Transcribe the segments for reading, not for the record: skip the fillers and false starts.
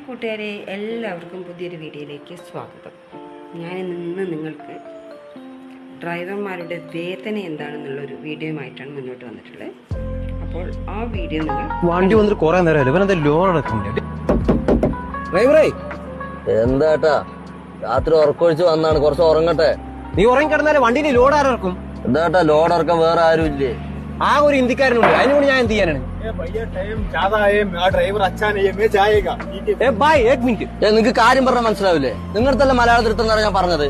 കൂട്ടുകാരെ, എല്ലാവർക്കും പുതിയൊരു വീഡിയോയിലേക്ക് സ്വാഗതം. ഞാൻ ഇന്ന് നിങ്ങൾക്ക് ഡ്രൈവർമാരുടെ വേതന എന്താണെന്നുള്ളൊരു വീഡിയോയുമായിട്ടാണ് മുന്നോട്ട് വന്നിട്ടുള്ളത്. അപ്പോൾ ആ വീഡിയോ നിങ്ങൾ വണ്ടി വന്നിട്ട് കുറെ നേരം ഇവനെന്താ ലോൺ അടക്കുന്നുണ്ട്. ഡ്രൈവറേ എന്താട്ടാ രാത്രി ഉറക്കൊഴിച്ച് വന്നാണ്, കുറച്ച് ഉറങ്ങട്ടെ. നീ ഉറങ്ങി കിടന്നാലേ വണ്ടിയിൽ ലോഡ് ആരിറക്കും. എന്താട്ടാ ലോഡ് ഇറക്കാൻ വേറെ ആരും ഇല്ലേ? ആ ഒരു ഇന്ത്യക്കാരനുണ്ട്, അതിനോട് ഞാൻ എന്ത് ചെയ്യാനാണ്? നിങ്ങക്ക് കാര്യം പറഞ്ഞാൽ മനസ്സിലാവില്ലേ? നിങ്ങൾക്കല്ല മലയാളത്തിൽ തന്നെ ഞാൻ പറഞ്ഞത്.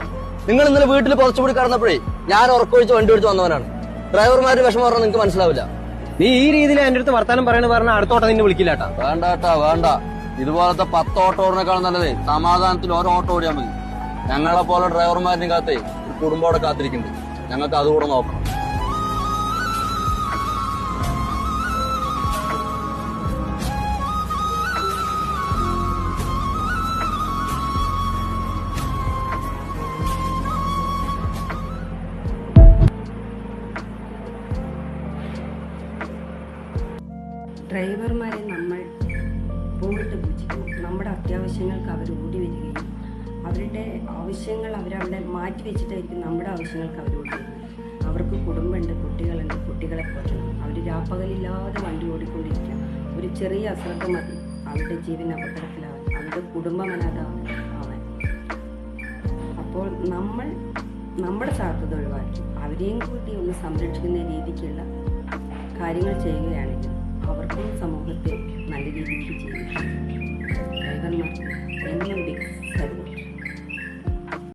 നിങ്ങൾ ഇന്നലെ വീട്ടിൽ കുറച്ചുകൂടി കടന്നപ്പോഴേ ഞാൻ ഉറക്കൊഴിച്ച് വണ്ടി ഓടിച്ച് വന്നവനാണ്. ഡ്രൈവർമാര് വിഷമം പറഞ്ഞാൽ നിങ്ങൾക്ക് മനസ്സിലാവില്ല. നീ ഈ രീതിയിൽ എന്റെ അടുത്ത് വർത്താനം പറഞ്ഞ അടുത്തോട്ടം നിന്നെ വിളിക്കില്ലാട്ടാ. വേണ്ടാട്ടാ വേണ്ട. ഇതുപോലത്തെ 10 ഓട്ടോ ഓടിനേക്കാളും നല്ലതേ സമാധാനത്തിൽ ഓരോ ഓട്ടോ ഓടിയാൽ മതി. ഞങ്ങളെ പോലെ ഡ്രൈവർമാരിനെ കാത്തേ ഒരു കുടുംബോടെ കാത്തിരിക്കുന്നുണ്ട്. ഞങ്ങൾക്ക് അതുകൂടെ നോക്കണം. ഡ്രൈവർമാരെ നമ്മൾ പോയിട്ട് പൂജിക്കണം. നമ്മുടെ അത്യാവശ്യങ്ങൾക്ക് അവർ ഓടി വരികയും അവരുടെ ആവശ്യങ്ങൾ അവരവിടെ മാറ്റി വെച്ചിട്ടായിരിക്കും നമ്മുടെ ആവശ്യങ്ങൾക്ക് അവർ ഓടി വരിക. അവർക്ക് കുടുംബമുണ്ട്, കുട്ടികളുണ്ട്, കുട്ടികളെ പോറ്റണം. അവർ രാപ്പകലില്ലാതെ വണ്ടി ഓടിക്കൊണ്ടിരിക്കുക. ഒരു ചെറിയ അശ്രദ്ധ മതി അവരുടെ ജീവൻ അപകടത്തിലാവാൻ, അവരുടെ കുടുംബം അനാഥാവാൻ. അപ്പോൾ നമ്മൾ നമ്മുടെ സാധ്യത ഒഴിവാക്കി അവരെയും കൂട്ടി ഒന്ന് സംരക്ഷിക്കുന്ന രീതിക്കുള്ള കാര്യങ്ങൾ ചെയ്യുകയാണെങ്കിൽ അവർക്കും സമൂഹത്തെ നല്ല രീതിക്ക് ചെയ്യും. ഡ്രൈവർമാർക്ക് എന്നും ബിഗ് സല്യൂട്ട്.